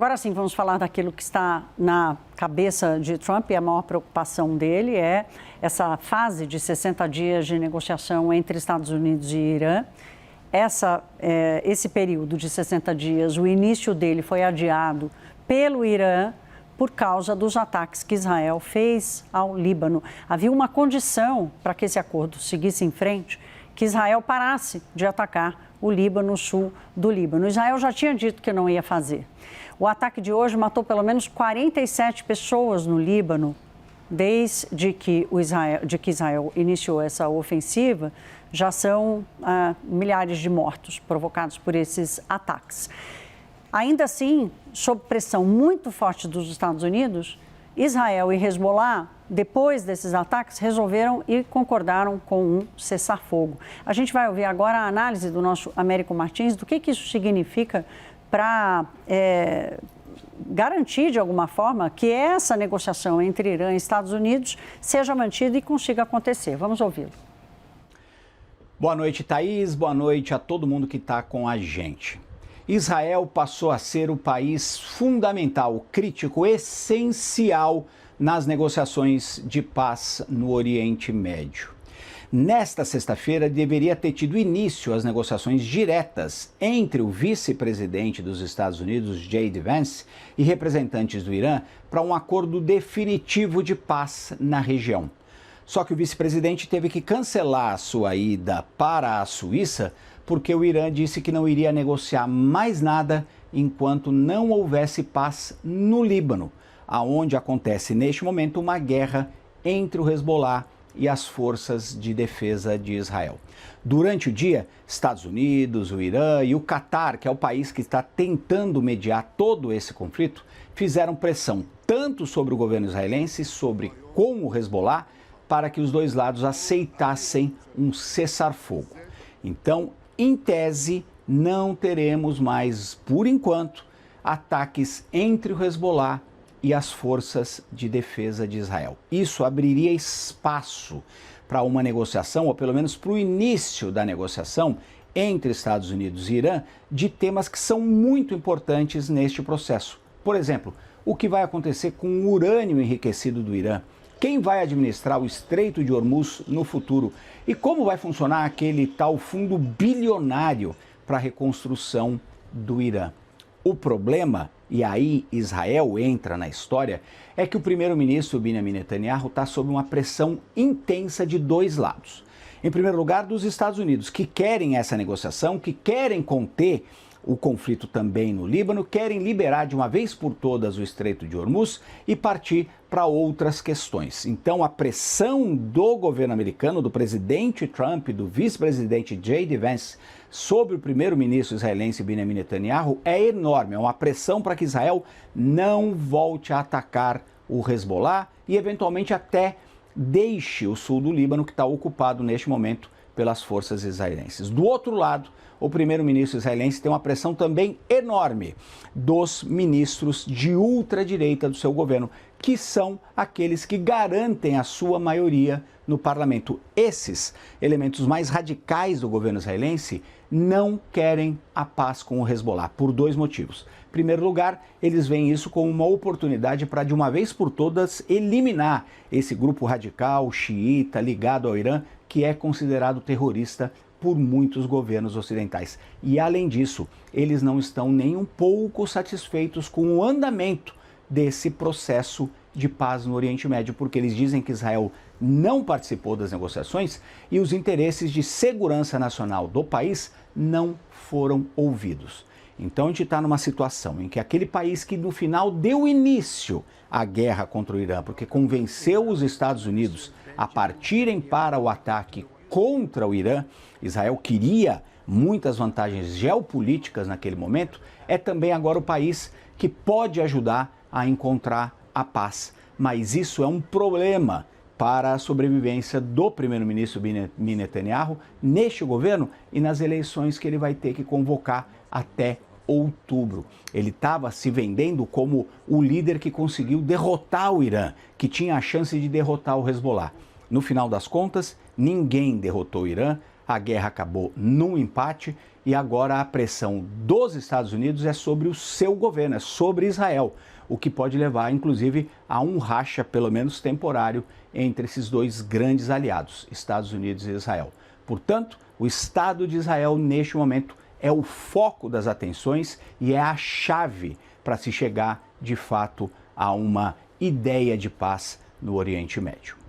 Agora sim, vamos falar daquilo que está na cabeça de Trump e a maior preocupação dele é essa fase de 60 dias de negociação entre Estados Unidos e Irã. Esse período de 60 dias, o início dele foi adiado pelo Irã por causa dos ataques que Israel fez ao Líbano. Havia uma condição para que esse acordo seguisse em frente, que Israel parasse de atacar o Líbano, o sul do Líbano. Israel já tinha dito que não ia fazer. O ataque de hoje matou pelo menos 47 pessoas no Líbano. Desde que Israel iniciou essa ofensiva, já são milhares de mortos provocados por esses ataques. Ainda assim, sob pressão muito forte dos Estados Unidos, Israel e Hezbollah, depois desses ataques, resolveram e concordaram com um cessar-fogo. A gente vai ouvir agora a análise do nosso Américo Martins do que isso significa para garantir, de alguma forma, que essa negociação entre Irã e Estados Unidos seja mantida e consiga acontecer. Vamos ouvi-lo. Boa noite, Thaís. Boa noite a todo mundo que está com a gente. Israel passou a ser o país fundamental, crítico, essencial nas negociações de paz no Oriente Médio. Nesta sexta-feira, deveria ter tido início as negociações diretas entre o vice-presidente dos Estados Unidos, J.D. Vance, e representantes do Irã para um acordo definitivo de paz na região. Só que o vice-presidente teve que cancelar a sua ida para a Suíça porque o Irã disse que não iria negociar mais nada enquanto não houvesse paz no Líbano, aonde acontece neste momento uma guerra entre o Hezbollah e as forças de defesa de Israel. Durante o dia, Estados Unidos, o Irã e o Catar, que é o país que está tentando mediar todo esse conflito, fizeram pressão tanto sobre o governo israelense, com o Hezbollah, para que os dois lados aceitassem um cessar-fogo. Então, em tese, não teremos mais, por enquanto, ataques entre o Hezbollah e as forças de defesa de Israel. Isso abriria espaço para uma negociação, ou pelo menos para o início da negociação entre Estados Unidos e Irã, de temas que são muito importantes neste processo. Por exemplo, o que vai acontecer com o urânio enriquecido do Irã? Quem vai administrar o Estreito de Hormuz no futuro? E como vai funcionar aquele tal fundo bilionário para a reconstrução do Irã? O problema, e aí Israel entra na história, é que o primeiro-ministro Benjamin Netanyahu está sob uma pressão intensa de dois lados. Em primeiro lugar, dos Estados Unidos, que querem essa negociação, que querem conter o conflito também no Líbano, querem liberar de uma vez por todas o Estreito de Hormuz e partir para outras questões. Então, a pressão do governo americano, do presidente Trump, do vice-presidente J.D. Vance, sobre o primeiro-ministro israelense Benjamin Netanyahu é enorme. É uma pressão para que Israel não volte a atacar o Hezbollah e, eventualmente, até deixe o sul do Líbano, que está ocupado neste momento pelas forças israelenses. Do outro lado, o primeiro-ministro israelense tem uma pressão também enorme dos ministros de ultradireita do seu governo, que são aqueles que garantem a sua maioria no parlamento. Esses elementos mais radicais do governo israelense não querem a paz com o Hezbollah, por dois motivos. Em primeiro lugar, eles veem isso como uma oportunidade para, de uma vez por todas, eliminar esse grupo radical, xiita, ligado ao Irã, que é considerado terrorista por muitos governos ocidentais. E, além disso, eles não estão nem um pouco satisfeitos com o andamento desse processo de paz no Oriente Médio, porque eles dizem que Israel não participou das negociações e os interesses de segurança nacional do país não foram ouvidos. Então, a gente está numa situação em que aquele país que, no final, deu início à guerra contra o Irã, porque convenceu os Estados Unidos a partirem para o ataque contra o Irã, Israel queria muitas vantagens geopolíticas naquele momento, é também agora o país que pode ajudar a encontrar a paz. Mas isso é um problema para a sobrevivência do primeiro-ministro Benjamin Netanyahu neste governo e nas eleições que ele vai ter que convocar até outubro. Ele estava se vendendo como o líder que conseguiu derrotar o Irã, que tinha a chance de derrotar o Hezbollah. No final das contas, ninguém derrotou o Irã. a guerra acabou num empate e agora a pressão dos Estados Unidos é sobre o seu governo, é sobre Israel, o que pode levar, inclusive, a um racha, pelo menos temporário, entre esses dois grandes aliados, Estados Unidos e Israel. Portanto, o Estado de Israel, neste momento, é o foco das atenções e é a chave para se chegar, de fato, a uma ideia de paz no Oriente Médio.